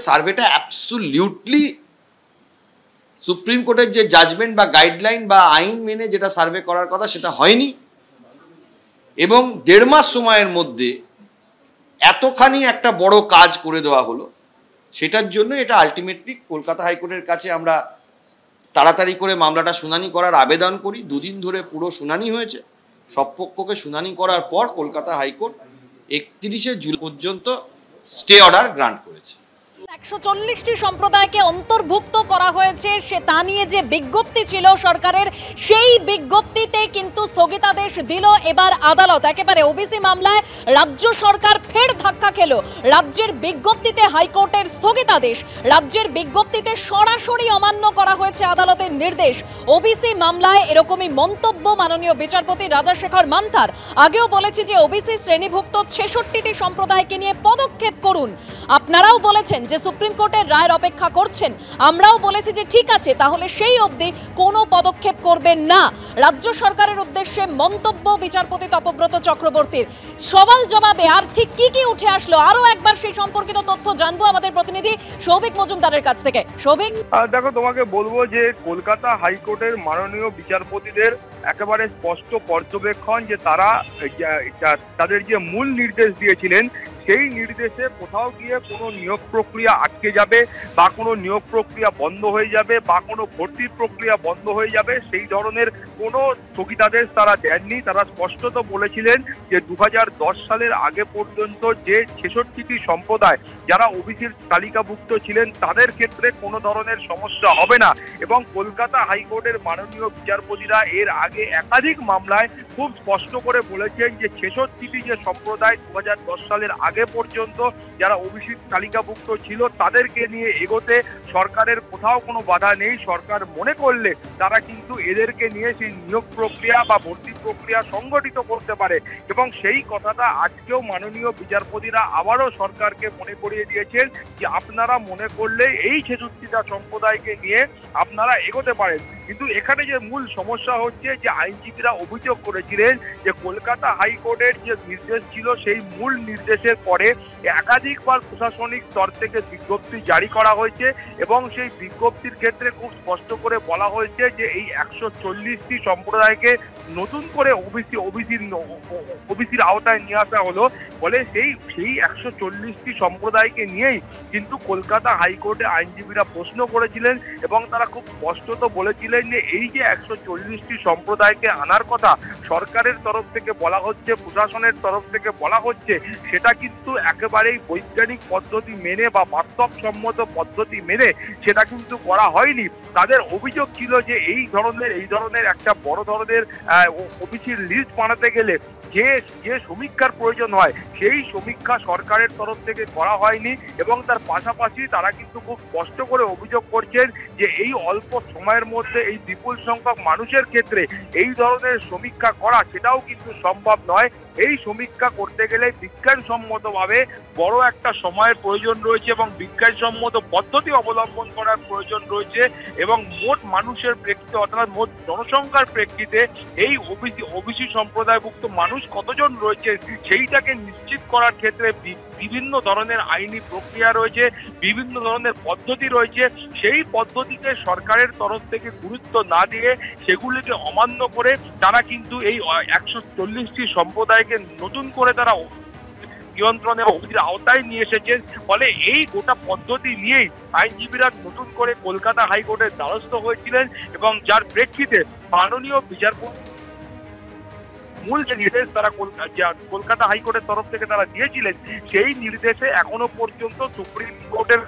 সার্ভেটা absolutely supreme কোর্টের যে judgement বা গাইডলাইন বা আইন মেনে যেটা সার্ভে করার কথা সেটা হয়নি, এবং 1.5 মাস সময়ের মধ্যে এতখানি একটা বড় কাজ করে দেওয়া হলো। সেটার জন্য এটা আলটিমেটলি কলকাতা হাইকোর্টের কাছে আমরা তাড়াতাড়ি করে মামলাটা শুনানি করার আবেদন করি। 2 দিন ধরে পুরো শুনানি হয়েছে। সব পক্ষকে শুনানি করার পর কলকাতা হাইকোর্ট 31শে জুলাই পর্যন্ত স্টে অর্ডার গ্রান্ট করেছে। 140টি সম্প্রদায়কে অন্তর্ভুক্ত করা হয়েছে সে তা নিয়ে যে বিজ্ঞপ্তি ছিল সরকারের, সেই বিজ্ঞপ্তিতে কিন্তু স্থগিতাদেশ দিল এবার আদালত। একেবারে ওবিসি মামলায় রাজ্য সরকার ফের ধাক্কা খেল। রাজ্যের বিজ্ঞপ্তিতে হাইকোর্টের স্থগিতাদেশ, রাজ্যের বিজ্ঞপ্তিতে সরাসরি অমান্য করা হয়েছে আদালতের নির্দেশ। ওবিসি মামলায় এরকমই মন্তব্য মাননীয় বিচারপতি রাজাশেখর মান্থার। আগেও বলেছি যে ওবিসি শ্রেণীভুক্ত 66টি সম্প্রদায়কে নিয়ে পদক্ষেপ করুন। আপনারাও বলেছেন যে সুপ্রিম কোর্টের রায়ের অপেক্ষা করছেন, আমরাও বলেছি যে ঠিক আছে, তাহলে সেই অবধি কোনো পদক্ষেপ করবেন না। রাজ্য সরকারের উদ্দেশ্যে মন্তব্য বিচারপতি তপব্রত চক্রবর্তীর। সওয়াল জবাবে আর ঠিক কি কি উঠে আসলো, আরো একবার সেই সম্পর্কিত তথ্য জানবো আমাদের প্রতিনিধি সৌভিক মজুমদারের কাছ থেকে। সৌভিক, দেখো, তোমাকে বলবো যে কলকাতা হাইকোর্টের মাননীয় বিচারপতিদের একেবারে স্পষ্ট পর্যবেক্ষণ যে তারা তাদের যে মূল নির্দেশ দিয়েছিলেন সেই নির্দেশে কোথাও গিয়ে কোনো নিয়োগ প্রক্রিয়া আটকে যাবে বা কোনো নিয়োগ প্রক্রিয়া বন্ধ হয়ে যাবে বা কোনো ভর্তির প্রক্রিয়া বন্ধ হয়ে যাবে, সেই ধরনের কোনো স্থগিতাদেশ তারা দেননি। তারা স্পষ্টত বলেছিলেন যে 2010 সালের আগে পর্যন্ত যে 66টি সম্প্রদায় যারা ওবিসির তালিকাভুক্ত ছিলেন তাদের ক্ষেত্রে কোনো ধরনের সমস্যা হবে না। এবং কলকাতা হাইকোর্টের মাননীয় বিচারপতিরা এর আগে একাধিক মামলায় খুব স্পষ্ট করে বলেছেন যে 66টি যে সম্প্রদায় 2010 সালের আগে পর্যন্ত যারা ওবিসির তালিকাভুক্ত ছিল তাদেরকে নিয়ে এগোতে সরকারের কোথাও কোনো বাধা নেই। সরকার মনে করলে তারা কিন্তু এদেরকে নিয়ে সেই নিয়োগ প্রক্রিয়া বা ভর্তি প্রক্রিয়া সংগঠিত করতে পারে। এবং সেই কথাটা আজকেও মাননীয় বিচারপতিরা আবারও সরকারকে মনে করিয়ে দিয়েছেন যে আপনারা মনে করলে এই 66টা সম্প্রদায়কে নিয়ে আপনারা এগোতে পারেন। কিন্তু এখানে যে মূল সমস্যা হচ্ছে যে আইনজীবীরা অভিযোগ করেছিলেন যে কলকাতা হাইকোর্টের যে নির্দেশ ছিল সেই মূল নির্দেশের পরে একাধিকবার প্রশাসনিক স্তর থেকে বিজ্ঞপ্তি জারি করা হয়েছে এবং সেই বিজ্ঞপ্তির ক্ষেত্রে খুব স্পষ্ট করে বলা হয়েছে যে এই 140টি সম্প্রদায়কে নতুন করে ওবিসির আওতায় নিয়ে আসা হলো। ফলে সেই 140টি সম্প্রদায়কে নিয়েই কিন্তু কলকাতা হাইকোর্টে আইনজীবীরা প্রশ্ন করেছিলেন এবং তারা খুব স্পষ্টত বলেছিলেন যে এই যে 140টি সম্প্রদায়কে আনার কথা সরকারের তরফ থেকে বলা হচ্ছে, প্রশাসনের তরফ থেকে বলা হচ্ছে, সেটা কিন্তু একেবারেই বৈজ্ঞানিক পদ্ধতি মেনে বা বাস্তবসম্মত পদ্ধতি মেনে সেটা কিন্তু করা হয়নি। তাদের অভিযোগ ছিল যে এই ধরনের একটা বড় ধরনের ওবিসির লিস্ট বানাতে গেলে যে সমীক্ষার প্রয়োজন হয় সেই সমীক্ষা সরকারের তরফ থেকে করা হয়নি। এবং তার পাশাপাশি তারা কিন্তু খুব স্পষ্ট করে অভিযোগ করছেন যে এই অল্প সময়ের মধ্যে এই বিপুল সংখ্যক মানুষের ক্ষেত্রে এই ধরনের সমীক্ষা করা সেটাও কিন্তু সম্ভব নয়। এই সমীক্ষা করতে গেলে বিজ্ঞানসম্মতভাবে বড় একটা সময়ের প্রয়োজন রয়েছে এবং বিজ্ঞানসম্মত পদ্ধতি অবলম্বন করার প্রয়োজন রয়েছে এবং মোট মানুষের প্রেক্ষিতে অর্থাৎ মোট জনসংখ্যার প্রেক্ষিতে এই ওবিসি সম্প্রদায়ভুক্ত মানুষ কতজন রয়েছে সেইটাকে নিশ্চিত করার ক্ষেত্রে বিভিন্ন ধরনের আইনি প্রক্রিয়া রয়েছে, বিভিন্ন ধরনের পদ্ধতি রয়েছে। সেই পদ্ধতিকে সরকারের তরফ থেকে গুরুত্ব না দিয়ে সেগুলিকে অমান্য করে তারা কিন্তু এই 140টি সম্প্রদায়কে নতুন করে তারা নিয়ন্ত্রণে ওবিসির আওতায় নিয়ে এসেছেন। ফলে এই গোটা পদ্ধতি নিয়েই আইনজীবীরা নতুন করে কলকাতা হাইকোর্টের দ্বারস্থ হয়েছিলেন এবং যার প্রেক্ষিতে মাননীয় বিচারপতি মূল যে নির্দেশ তারা কলকাতা হাইকোর্টের তরফ থেকে তারা দিয়েছিলেন সেই নির্দেশে এখনো পর্যন্ত সুপ্রিম কোর্টের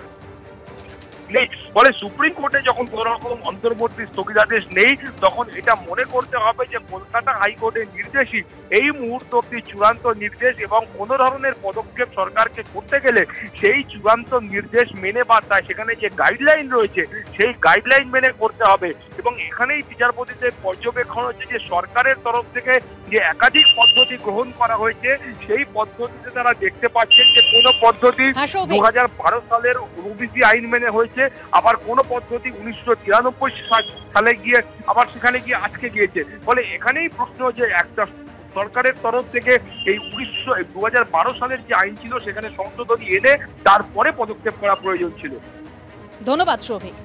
নেই। ফলে সুপ্রিম কোর্টে যখন কোন রকম অন্তর্বর্তী স্থগিতাদেশ নেই তখন এটা মনে করতে হবে যে কলকাতা হাইকোর্টের নির্দেশই এই মুহূর্ত অব্দি চূড়ান্ত নির্দেশ এবং কোন ধরনের পদক্ষেপ সরকারকে করতে গেলে সেই চূড়ান্ত নির্দেশ মেনে বা সেখানে যে গাইডলাইন রয়েছে সেই গাইডলাইন মেনে করতে হবে। এবং এখানেই বিচারপতিদের পর্যবেক্ষণ হচ্ছে যে সরকারের তরফ থেকে যে একাধিক পদ্ধতি গ্রহণ করা হয়েছে সেই পদ্ধতিতে তারা দেখতে পাচ্ছেন যে কোনো পদ্ধতি 2012 সালের ওবিসি আইন মেনে হয়েছে, আবার কোন পদ্ধতি 1993 সালে গিয়ে আবার সেখানে গিয়ে আটকে গিয়েছে। ফলে এখানেই প্রশ্ন যে একটা সরকারের তরফ থেকে এই 2012 সালের যে আইন ছিল সেখানে সংশোধনী এনে তারপরে পদক্ষেপ করা প্রয়োজন ছিল। ধন্যবাদ শোভিক।